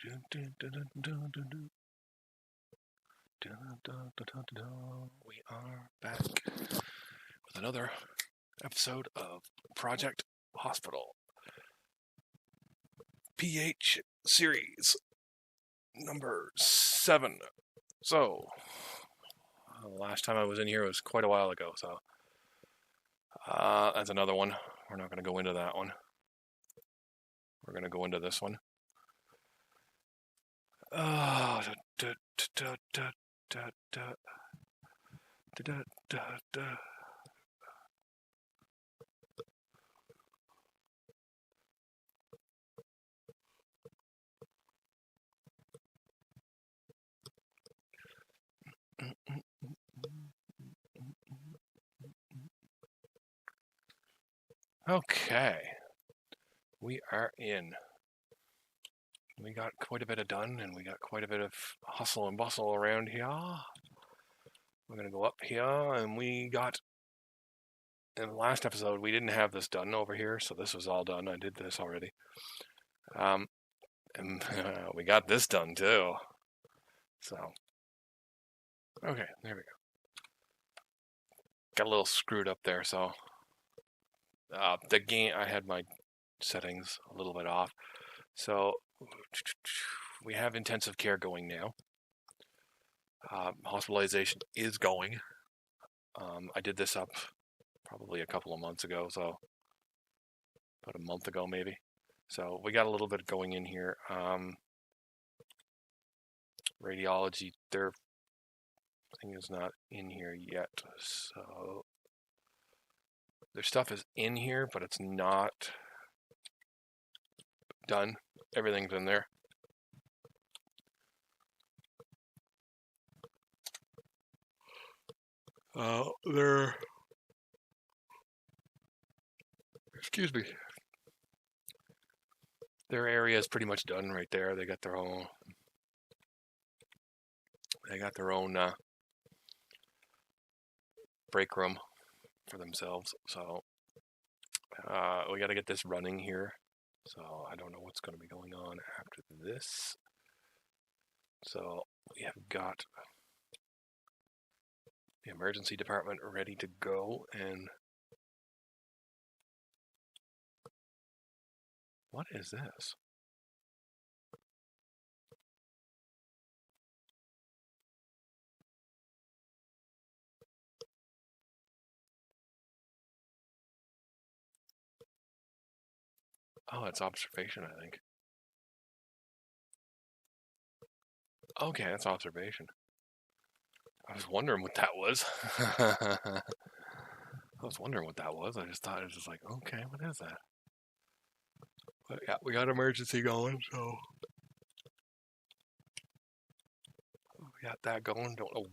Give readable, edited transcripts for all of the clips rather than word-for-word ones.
We are back with another episode of Project Hospital PH series number 7. So, last time I was in here was quite a while ago, so that's another one. We're not going to go into that one. We're going to go into this one. Okay, we are in. We got quite a bit of done, and we got quite a bit of hustle and bustle around here. We're going to go up here, and we got, in the last episode, we didn't have this done over here, so this was all done. I did this already. And we got this done, too. So, okay, there we go. Got a little screwed up there, so the game, I had my settings a little bit off. So, we have intensive care going now. Hospitalization is going. I did this up probably a couple of months ago, so about a month ago maybe. So we got a little bit going in here. Radiology, their thing is not in here yet, so their stuff is in here, but it's not done. Everything's in there. Excuse me. Their area is pretty much done right there. They got their own. Break room for themselves. So we got to get this running here. So I don't know what's going to be going on after this. So we have got the emergency department ready to go, and what is this? Oh, it's observation, I think. Okay, that's observation. I was wondering what that was. I was wondering what that was. I just thought it was just like, okay, what is that? But yeah, we got emergency going, so we got that going. Don't know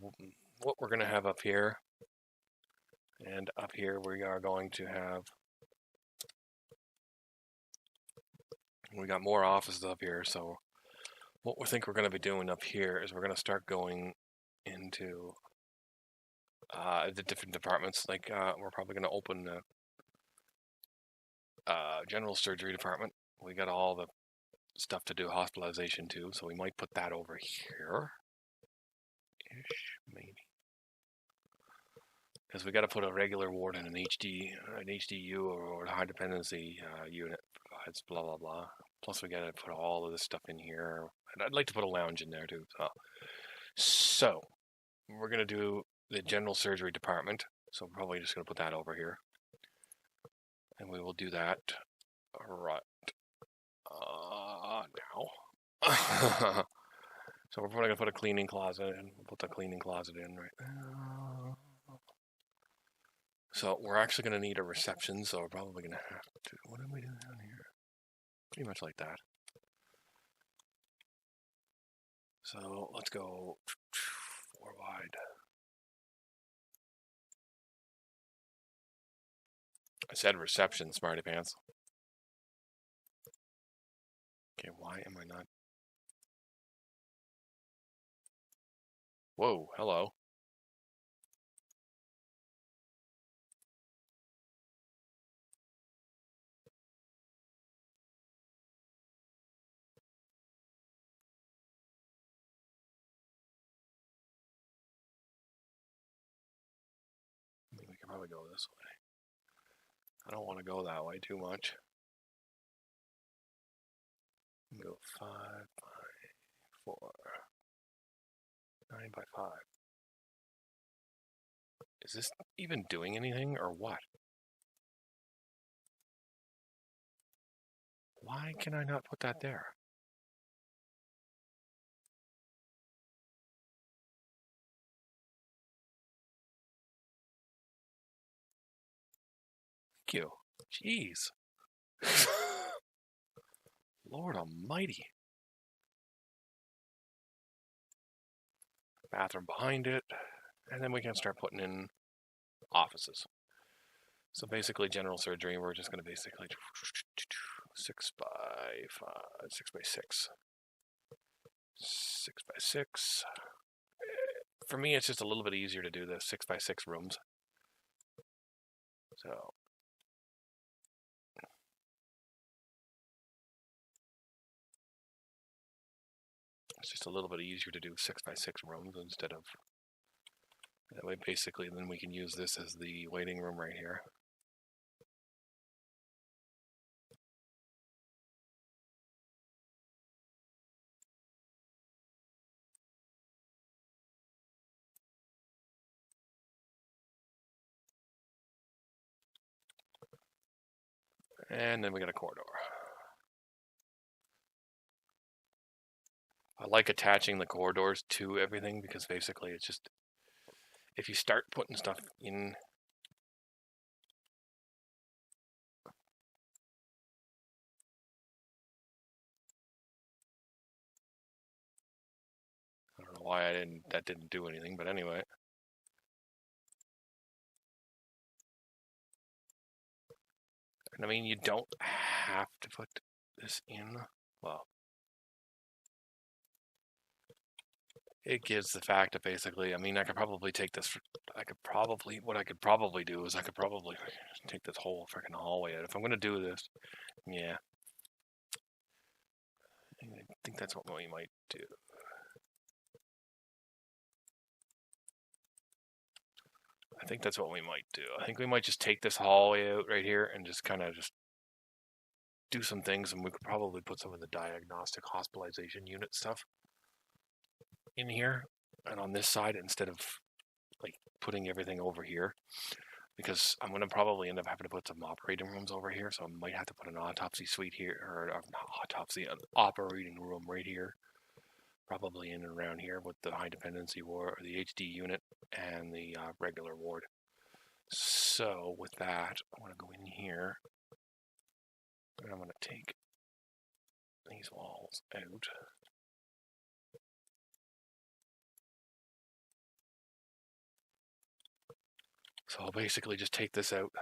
what we're going to have up here. And up here we are going to have, we got more offices up here, so what we think we're going to be doing up here is we're going to start going into the different departments. Like we're probably going to open the general surgery department. We got all the stuff to do hospitalization too, so we might put that over here. Ish, maybe. Because we got to put a regular ward in an HDU or a high dependency unit. It's blah blah blah. Plus we got to put all of this stuff in here, and I'd like to put a lounge in there too. So we're gonna do the general surgery department. So we're probably just gonna put that over here, and we will do that right now. So we're probably gonna put a cleaning closet in. We'll put the cleaning closet in right now. So we're actually going to need a reception, so we're probably going to have to, what am we doing down here? Pretty much like that. So let's go 4 wide. I said reception, smarty pants. Okay, why am I not? Whoa, hello. could probably go this way. I don't want to go that way too much. Go 5 by 4. 9 by 5. Is this even doing anything or what? Why can I not put that there? Thank you. Jeez. Lord almighty. Bathroom behind it. And then we can start putting in offices. So basically general surgery, we're just going to basically 6 by 5, 6 by 6. 6 by 6. For me, it's just a little bit easier to do the 6 by 6 rooms. So it's just a little bit easier to do 6 by 6 rooms instead of that way. Basically, then we can use this as the waiting room right here. And then we got a corridor. I like attaching the corridors to everything because basically it's just, if you start putting stuff in, I don't know why that didn't do anything, but anyway. And I mean, you don't have to put this in, well, it gives the fact that basically, I mean, I could probably take this, what I could probably do is I could probably take this whole freaking hallway out. If I'm going to do this, yeah. I think that's what we might do. I think that's what we might do. I think we might just take this hallway out right here and just kind of just do some things, and we could probably put some of the diagnostic hospitalization unit stuff in here and on this side instead of like putting everything over here, because I'm going to probably end up having to put some operating rooms over here, so I might have to put an autopsy suite here, or an operating room right here, probably in and around here with the high dependency ward, or the HD unit, and the regular ward. So with that, I'm going to go in here, and I'm going to take these walls out. So I'll basically just take this out.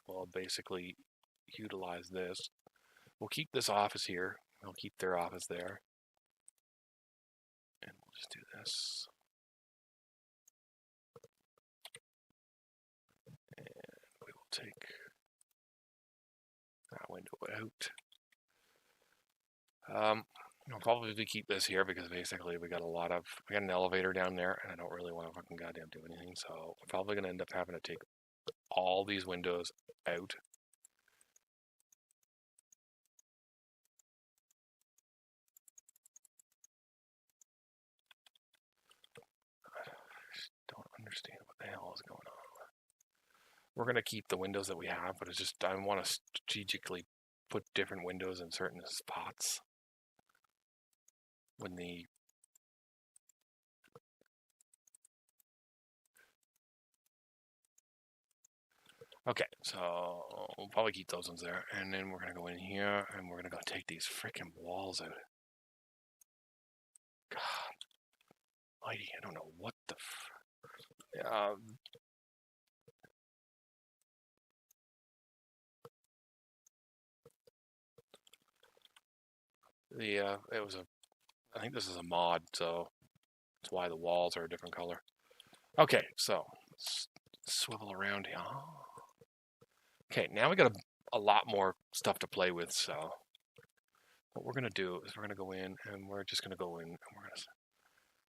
We'll basically utilize this. We'll keep this office here. We'll keep their office there. And we'll just do this. And we will take that window out. I'll probably keep this here because basically we got an elevator down there, and I don't really want to fucking goddamn do anything, so I'm probably going to end up having to take all these windows out. I don't understand what the hell is going on. We're going to keep the windows that we have, but it's just I want to strategically put different windows in certain spots. When the okay, so we'll probably keep those ones there, and then we're gonna go in here, and we're gonna go take these freaking walls out. God, mighty, I don't know what the. It was I think this is a mod, so that's why the walls are a different color. Okay, so let's swivel around here. Okay, now we got a lot more stuff to play with, so what we're going to do is we're going to go in, and we're just going to go in, and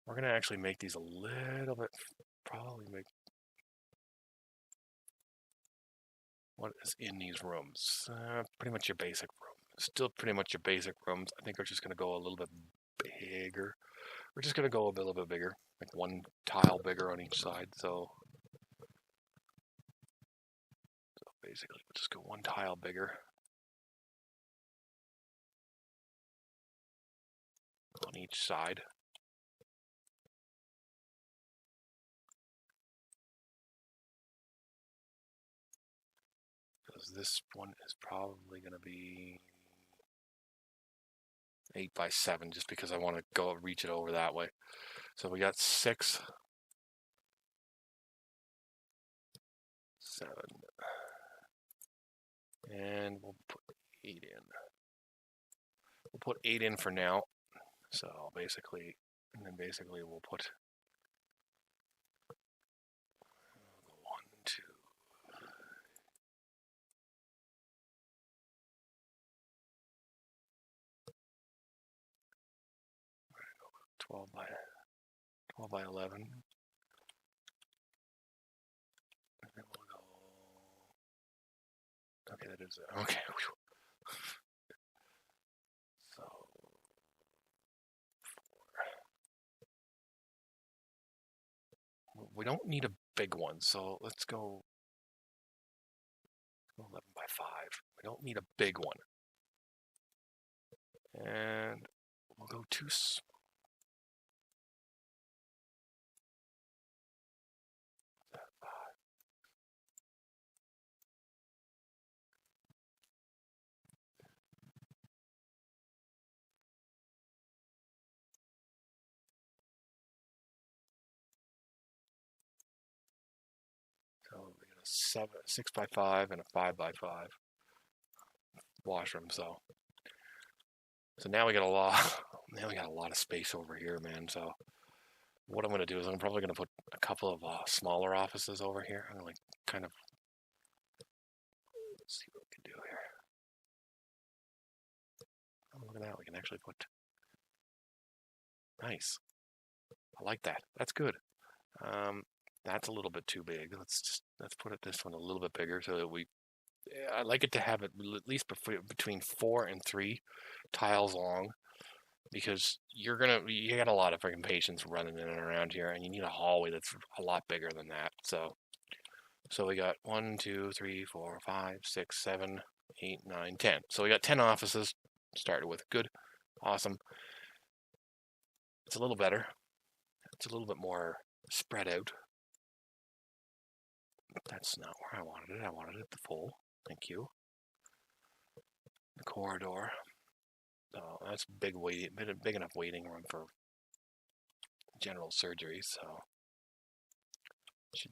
we're going to actually make these a little bit probably make what is in these rooms. Pretty much your basic room. Still pretty much your basic rooms. I think we're just going to go a little bit bigger. We're just going to go a little bit bigger, like one tile bigger on each side. So basically, we'll just go one tile bigger on each side. Because this one is probably going to be 8 by 7, just because I want to go reach it over that way. So we got 6, 7, and we'll put 8 in. We'll put 8 in for now. So basically, and then basically we'll put 1, 2. 12 by 11. And then we'll go. Okay, that is it. Okay. So 4. We don't need a big one, so let's go 11 by 5. We don't need a big one. And we'll go 2 small. So we got a 6 by 5 and a 5 by 5 washroom. So now we got a lot. Now we got a lot of space over here, man. So what I'm going to do is I'm probably going to put a couple of smaller offices over here. I'm going to kind of see what we can do here. Oh, look at that. We can actually put. Nice. I like that. That's good. That's a little bit too big. Let's put this one a little bit bigger so that I like it to have it at least between 4 and 3 tiles long, because you got a lot of freaking patients running in and around here, and you need a hallway that's a lot bigger than that. So we got 1, 2, 3, 4, 5, 6, 7, 8, 9, 10. So we got 10 offices started with. Good, awesome. It's a little better. It's a little bit more spread out. That's not where I wanted it. I wanted it the full. Thank you. The corridor. Oh, that's big enough waiting room for general surgery, so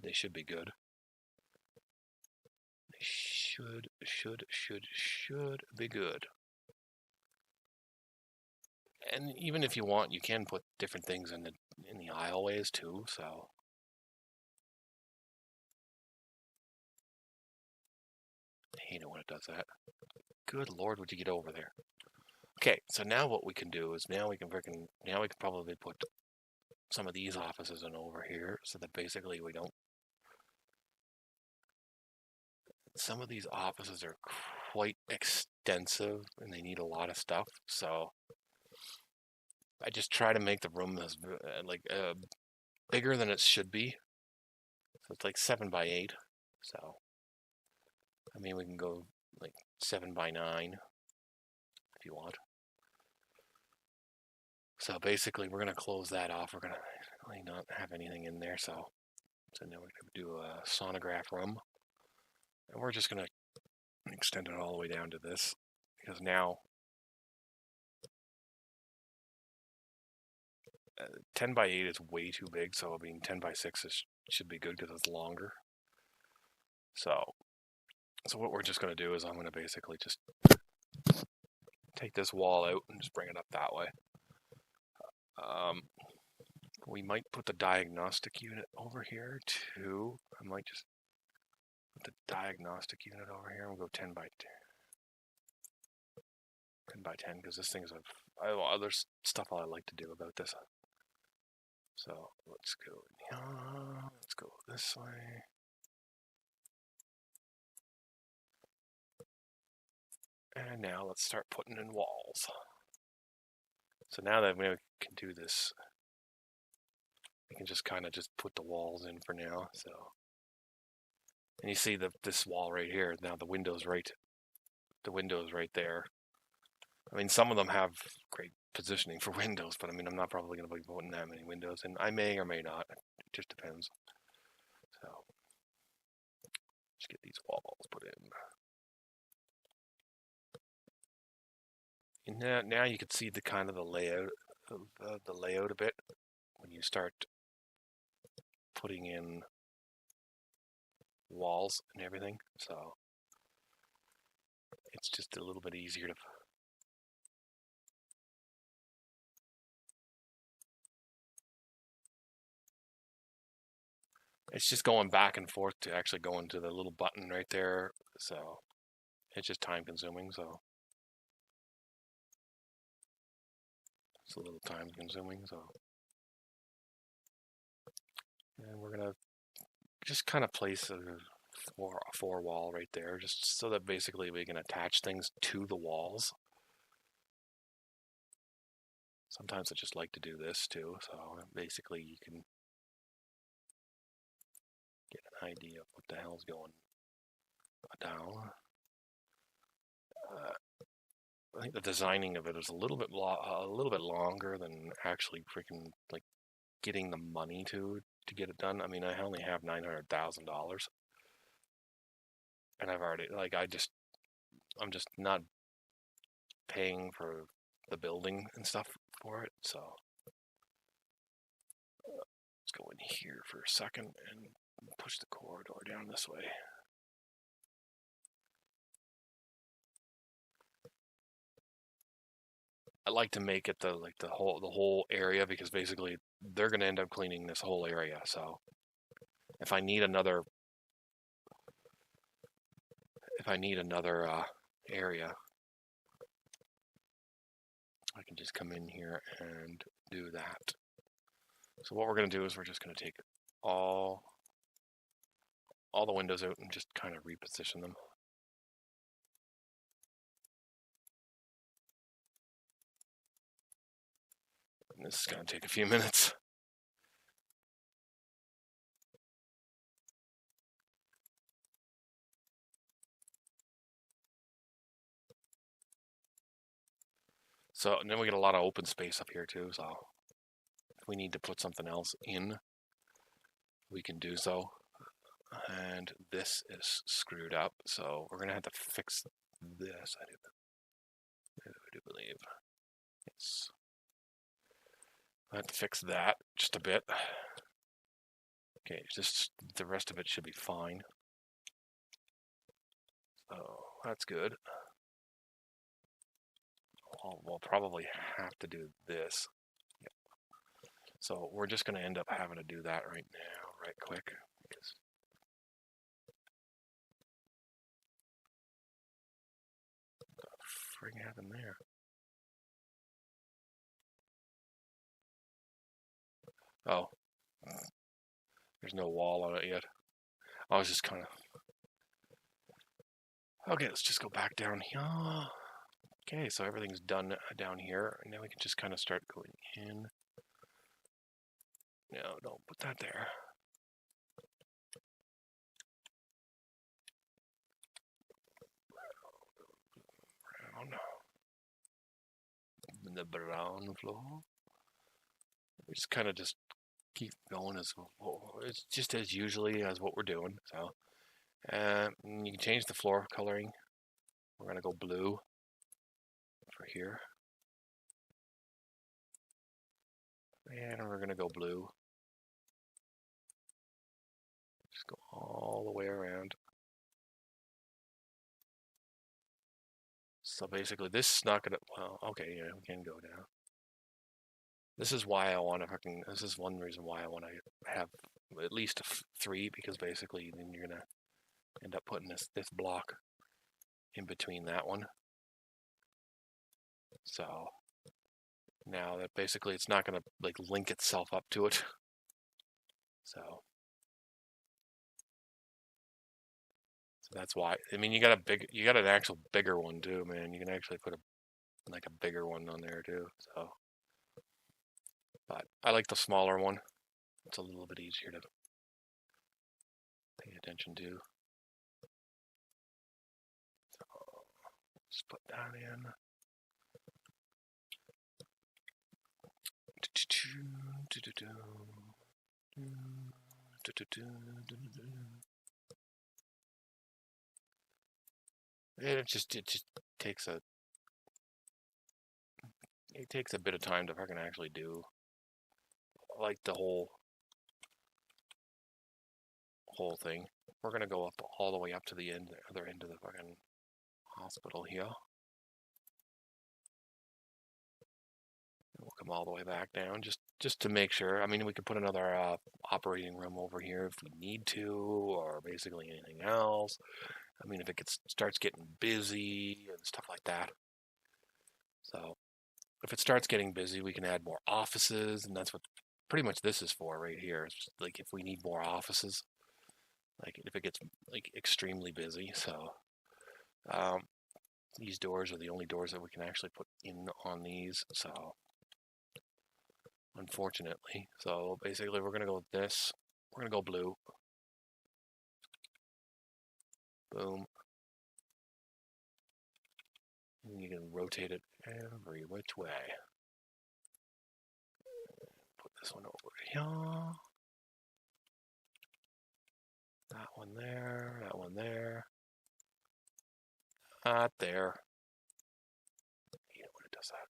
they should be good. They should be good. And even if you want, you can put different things in the aisleways too, so. I hate it when it does that. Good Lord, would you get over there? Okay, so now what we can do is we can probably put some of these offices in over here, so that basically we don't. Some of these offices are quite extensive and they need a lot of stuff, so I just try to make the room as bigger than it should be. So it's like 7 by 8. So I mean, we can go like 7 by 9 if you want. So basically, we're going to close that off. We're going to really not have anything in there. So now we're going to do a sonograph room. And we're just going to extend it all the way down to this, because now 10 by 8 is way too big. So I mean, 10 by 6 should be good because it's longer. So what we're just going to do is I'm going to basically just take this wall out and just bring it up that way. We might put the diagnostic unit over here too. I might just put the diagnostic unit over here and we'll go 10 by 10 because this thing is other stuff I like to do about this. So let's go. let's go this way. And now let's start putting in walls. So now that we can do this, we can just kind of just put the walls in for now. So, and you see this wall right here. Now the window's right there. I mean, some of them have great positioning for windows, but I mean, I'm not probably going to be putting that many windows in. I may or may not. It just depends. So, let's get these walls put in. And now you can see the kind of the layout a bit when you start putting in walls and everything. So it's just a little bit easier to. It's just going back and forth to actually go into the little button right there. So it's just time consuming. So it's a little time consuming. So, and we're gonna just kind of place a four wall right there, just so that basically we can attach things to the walls. Sometimes I just like to do this too, so basically you can get an idea of what the hell's going down. I think the designing of it is a little bit longer than actually freaking like getting the money to get it done. I mean, I only have $900,000, and I've already I'm just not paying for the building and stuff for it. So let's go in here for a second and push the corridor down this way. I like to make it the whole area, because basically they're going to end up cleaning this whole area. So if I need another area, I can just come in here and do that. So what we're going to do is we're just going to take all the windows out and just kind of reposition them. And this is going to take a few minutes. So and then we get a lot of open space up here too. So if we need to put something else in, we can do so. And this is screwed up, so we're gonna have to fix this. I do believe. Yes. I have to fix that just a bit. Okay, just the rest of it should be fine. So that's good. We'll probably have to do this. Yep. So we're just going to end up having to do that right now, right quick. Because what the frig happened there? Oh, there's no wall on it yet. I was just kind of. Okay, let's just go back down here. Okay, so everything's done down here. And now we can just kind of start going in. No, don't put that there. Brown. The brown floor. We just kind of just keep going as it's just as usually as what we're doing. So, you can change the floor coloring. We're gonna go blue for here, and we're gonna go blue. Just go all the way around. So basically, this is not gonna. Well, okay, yeah, we can go down. This is why I want to fucking. This is one reason why I want to have at least 3, because basically then you're gonna end up putting this block in between that one. So now that basically it's not gonna like link itself up to it. So So that's why. I mean, you got an actual bigger one too, man. You can actually put a bigger one on there too. So, but I like the smaller one. It's a little bit easier to pay attention to. So let's put that in. It just takes a bit of time to fucking actually do like the whole thing. We're gonna go up all the way up to the other end of the fucking hospital here. We'll come all the way back down just to make sure. I mean, we could put another operating room over here if we need to, or basically anything else. I mean, if it starts getting busy and stuff like that. So if it starts getting busy, we can add more offices, and that's what pretty much this is for right here. It's like if we need more offices, like if it gets like extremely busy. So these doors are the only doors that we can actually put in on these. So unfortunately, so basically we're gonna go with this. We're gonna go blue. Boom. And you can rotate it every which way. Put this one over here. That one there. That one there. Not there. You know when it does that.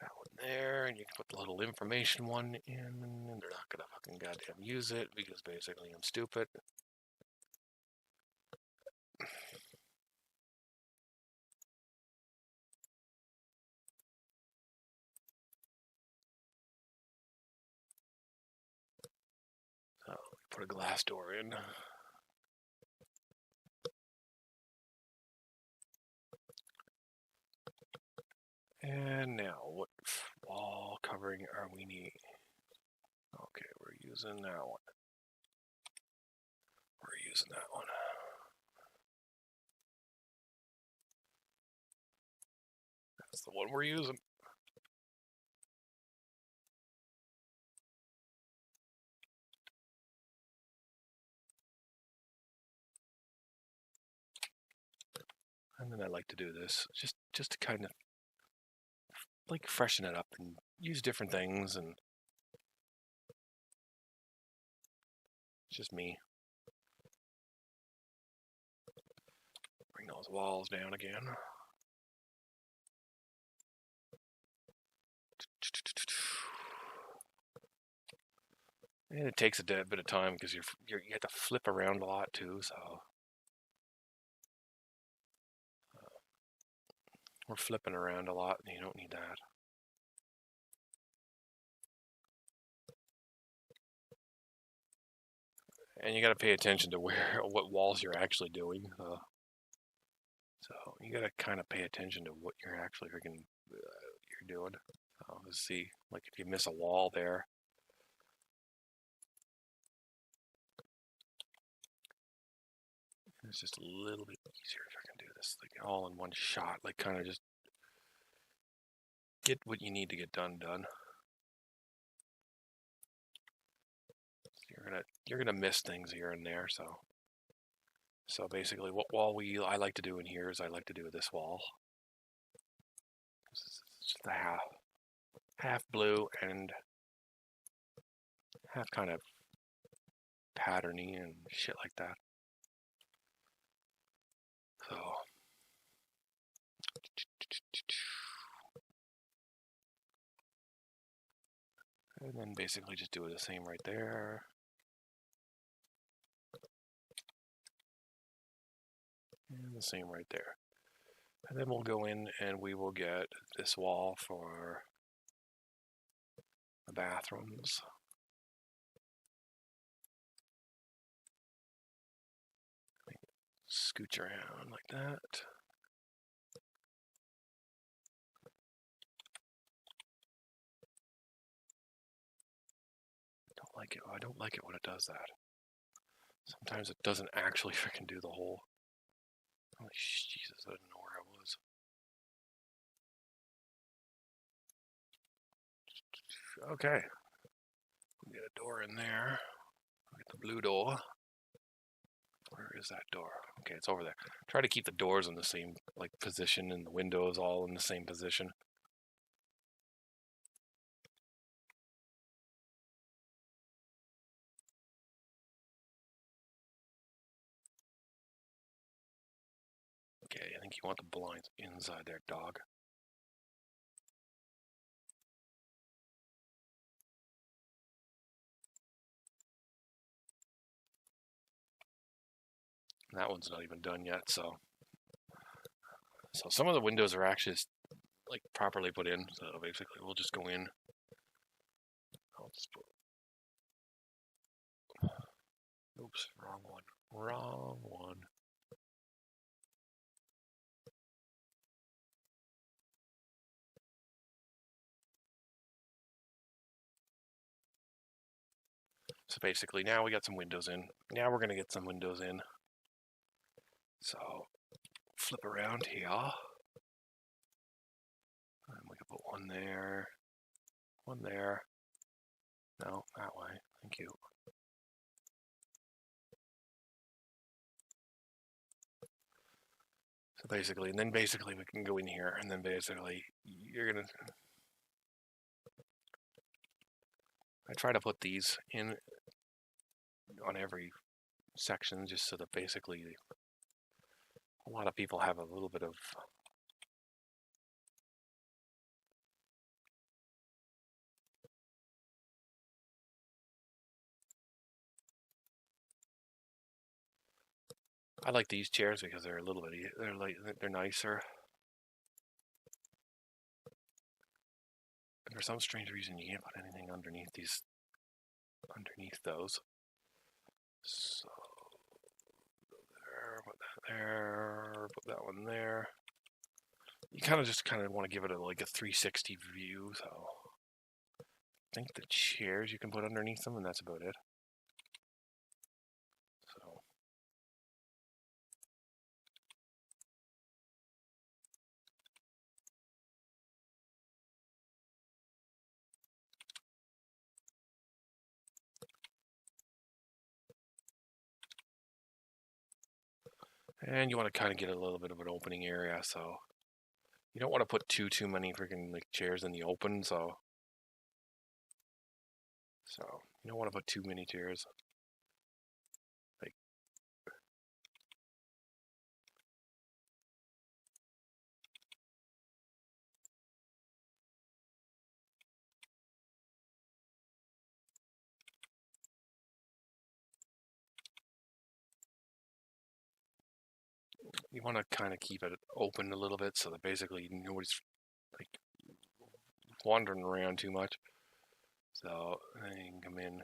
That one there, and you can put the little information one in, and they're not gonna fucking goddamn use it because basically I'm stupid. So put a glass door in. And now, what wall covering are we needing? Okay, we're using that one. We're using that one. That's the one we're using. And then I like to do this just to kind of like freshen it up and use different things, and it's just me. Bring those walls down again. And it takes a bit of time because you have to flip around a lot too. So we're flipping around a lot, and you don't need that. And you got to pay attention to what walls you're actually doing. So you got to kind of pay attention to what you're actually freaking you're doing. Let's see, like if you miss a wall there. It's just a little bit easier if I can do this like all in one shot, like kind of just get what you need to get done. You're gonna miss things here and there. So basically, what wall I like to do in here is I like to do this wall. It's just a half blue and half kind of patterny and shit like that. So and then basically just do the same right there. And the same right there. And then we'll go in and we will get this wall for the bathrooms. Scooch around like that. I don't like it when it does that. Sometimes it doesn't actually freaking do the whole. Oh, Jesus, I didn't know where I was. Okay. We get a door in there. We get the blue door. Where is that door? Okay, it's over there. Try to keep the doors in the same position and the windows all in the same position. Okay, I think you want the blinds inside there, dog. That one's not even done yet, so some of the windows are actually properly put in. So basically, we'll just go in. I'll just put. Oops, wrong one. Wrong one. So basically, now we got some windows in. Now we're gonna get some windows in. So flip around here. And we can put one there. One there. No, that way. Thank you. So basically, and then basically we can go in here, and then basically you're gonna. I try to put these in on every section just so that basically a lot of people have a little bit of. I like these chairs because they're a little bit, they're nicer. And for some strange reason, you can't put anything underneath those. So there, put that there, put that one there. You kind of want to give it a 360 view. So I think the chairs you can put underneath them, and that's about it. So. And you want to kind of get a little bit of an opening area, so you don't want to put too many freaking chairs in the open, so you don't want to put too many chairs. You want to kind of keep it open a little bit so that basically nobody's wandering around too much. So I can come in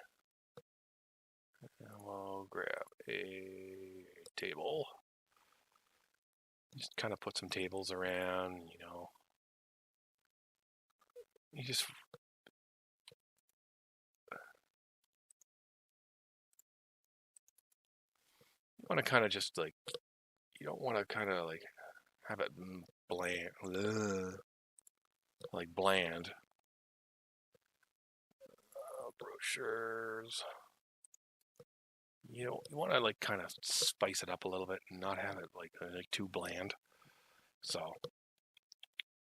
and we'll grab a table. Just kind of put some tables around, You just want to kind of just you don't want to kind of have it bland, bland. Brochures. You want to kind of spice it up a little bit and not have it too bland. So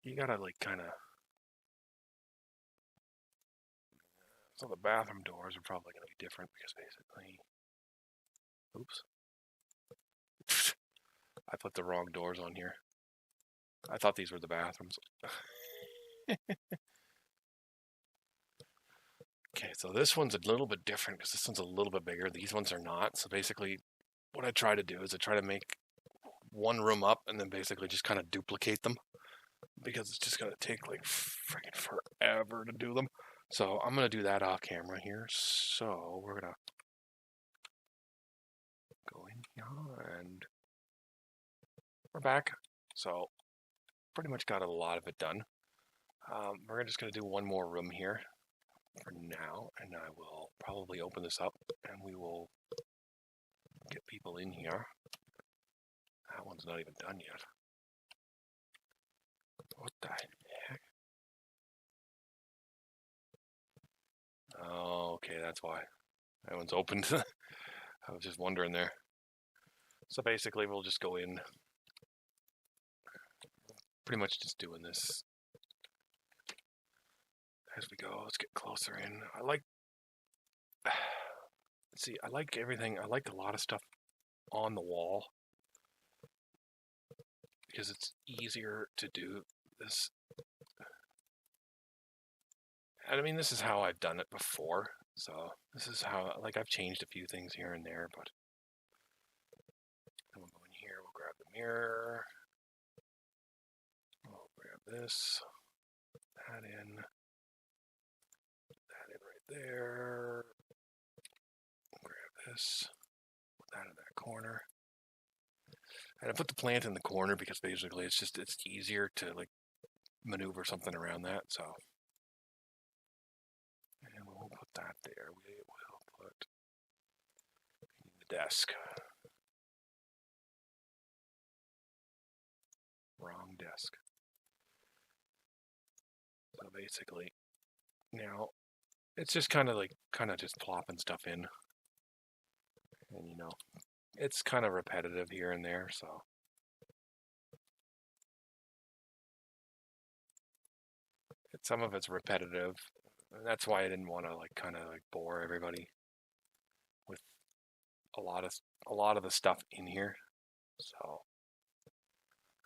you gotta kind of. So the bathroom doors are probably gonna be different because basically. Oops. I put the wrong doors on here. I thought these were the bathrooms. Okay, so this one's a little bit different because this one's a little bit bigger. These ones are not. So basically, what I try to do is I try to make one room up and then basically just kind of duplicate them because it's just going to take freaking forever to do them. So I'm going to do that off camera here. So we're going to go in here and we're back. So pretty much got a lot of it done. We're just going to do one more room here for now, and I will probably open this up and we will get people in here. That one's not even done yet. What the heck? Oh, okay, that's why. That one's opened. I was just wondering there. So basically, we'll just go in. Pretty much just doing this as we go. Let's get closer in. See, I like everything. I like a lot of stuff on the wall because it's easier to do this. And I mean, this is how I've done it before. So this is how, like, I've changed a few things here and there, but we'll go in here. We'll grab the mirror. We'll grab this. That in right there. Grab this. Put that in that corner. And I put the plant in the corner because basically it's easier to like maneuver something around that. So, and we'll put that there. We will put the desk. Wrong desk. So basically, now it's just kind of just plopping stuff in. And you know, it's kind of repetitive here and there, so. Some of it's repetitive, and that's why I didn't want to kind of bore everybody with a lot of the stuff in here. So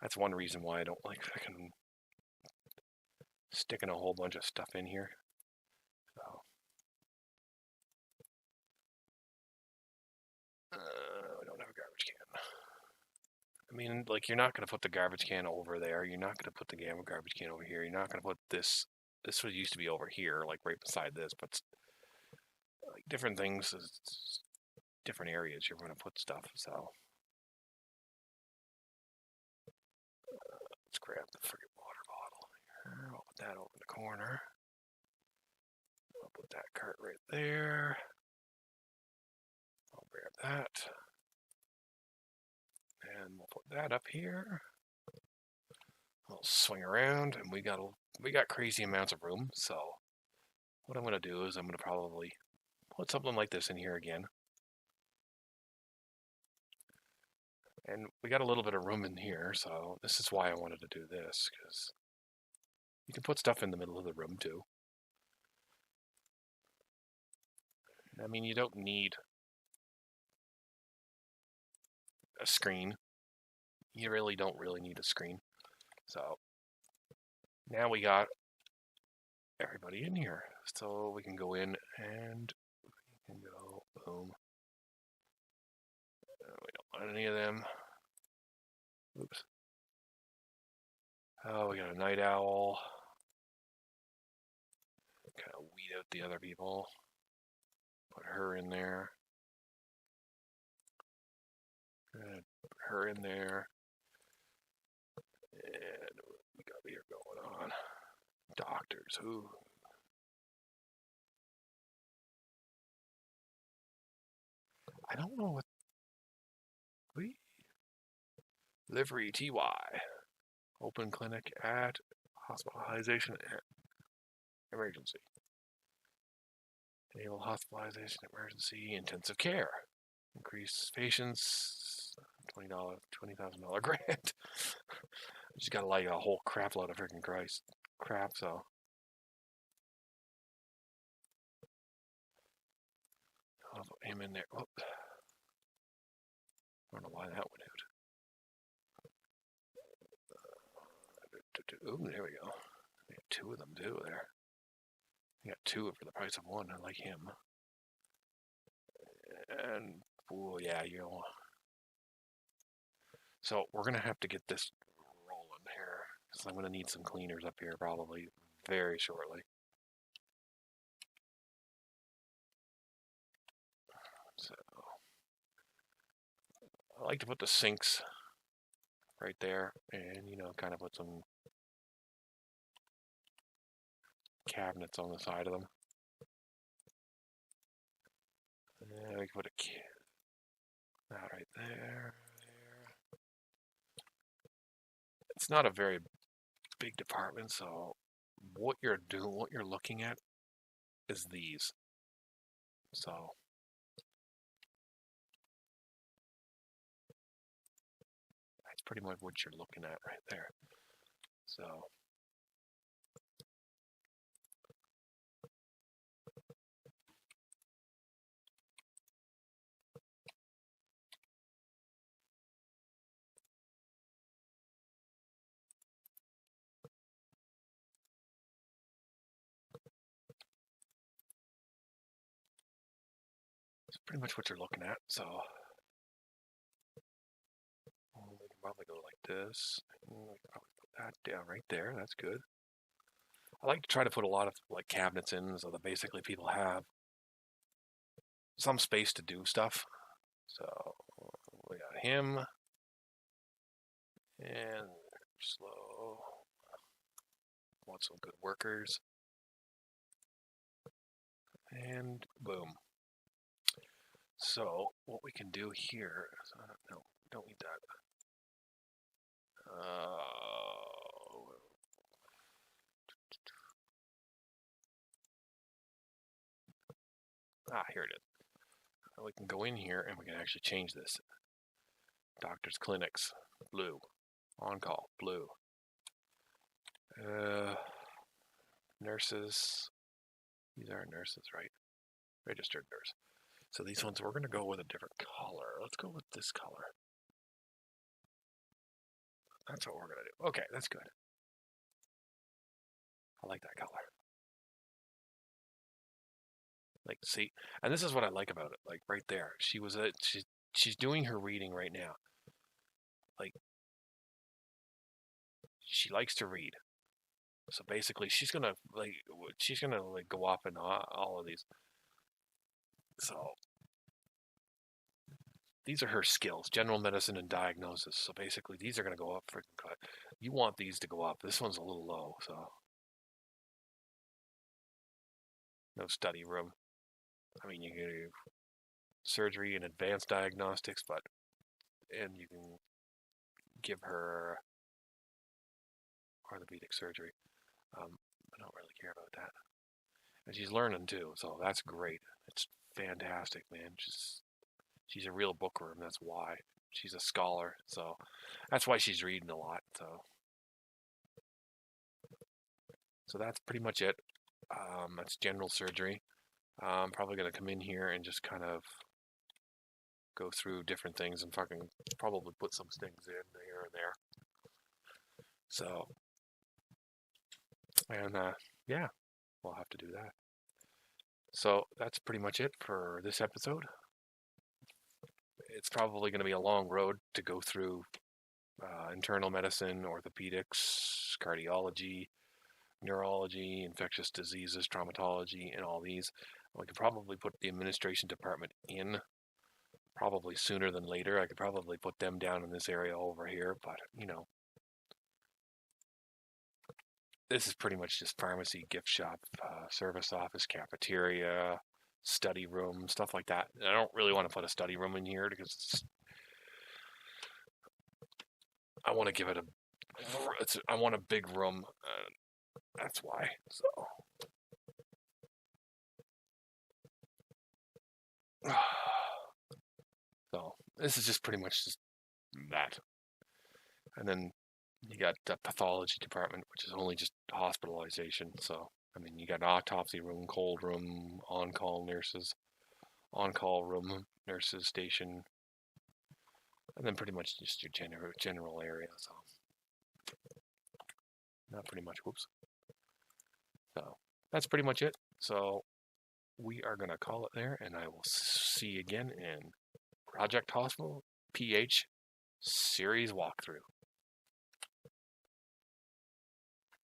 that's one reason why I don't like freaking sticking a whole bunch of stuff in here. So we don't have a garbage can. I mean, like, you're not going to put the garbage can over there. You're not going to put the garbage can over here. You're not going to put this. This was used to be over here, like right beside this, but like different things, different areas you're going to put stuff. So let's grab the friggin' water bottle here. I'll put that over in the corner. I'll put that cart right there. I'll grab that. And we'll put that up here. I'll swing around, and we got crazy amounts of room. So what I'm going to do is I'm going to probably put something like this in here again. And we got a little bit of room in here, so this is why I wanted to do this, because you can put stuff in the middle of the room too. I mean, you don't need a screen. You really don't need a screen. So now we got everybody in here. So we can go in and we can go boom. We don't want any of them. Oops. Oh, we got a night owl. Kind of weed out the other people. Put her in there. Put her in there. And we got here going on. Doctors, who? I don't know what. Livery TY. Open clinic at hospitalization and emergency. Enable hospitalization, emergency, intensive care. Increase patients. $20,000 grant. Just got like a whole crap load of freaking crap, so. I'll put him in there. Whoop. I don't know why that went out. Oh, there we go. We got two of them too there. We got two for the price of one. I like him. And, oh yeah, you know. So we're going to have to get this rolling here. Because I'm going to need some cleaners up here probably very shortly. So I like to put the sinks right there and, you know, kind of put some cabinets on the side of them. And we can put That right there. It's not a very big department, so what you're looking at is these. So that's pretty much what you're looking at right there. So it's pretty much what you're looking at. So we can probably go like this. We can probably put that down right there. That's good. I like to try to put a lot of like cabinets in so that basically people have some space to do stuff. So we got him and slow. Want some good workers. And boom. So what we can do here, no, don't need that. Here it is. We can go in here and we can actually change this. Doctors' clinics, blue. On call, blue. Nurses. These are nurses, right? Registered nurse. So these ones, we're going to go with a different color. Let's go with this color. That's what we're going to do. Okay, that's good. I like that color. Like, see, and this is what I like about it. Like right there, she's doing her reading right now. Like, she likes to read. So basically, she's gonna go off in all of these. So these are her skills: general medicine and diagnosis. So basically, these are gonna go up for cut. You want these to go up. This one's a little low, so no study room. I mean, you can do surgery and advanced diagnostics, and you can give her orthopedic surgery. I don't really care about that. And she's learning too, so that's great. It's fantastic, man. She's a real bookworm. That's why she's a scholar. So that's why she's reading a lot. So that's pretty much it. That's general surgery. I'm probably gonna come in here and just kind of go through different things and probably put some things in here and there. So, and yeah, we'll have to do that. So that's pretty much it for this episode. It's probably going to be a long road to go through internal medicine, orthopedics, cardiology, neurology, infectious diseases, traumatology, and all these. We could probably put the administration department in probably sooner than later. I could probably put them down in this area over here, but this is pretty much just pharmacy, gift shop, service office, cafeteria, study room, stuff like that. I don't really want to put a study room in here because I want to give it I want a big room. That's why. So this is just pretty much just that. And then you got the pathology department, which is only just hospitalization. So, I mean, you got an autopsy room, cold room, on-call nurses, on-call room, nurses station, and then pretty much just your general area. So, not pretty much, whoops. So, that's pretty much it. So, we are going to call it there, and I will see you again in Project Hospital PH Series Walkthrough.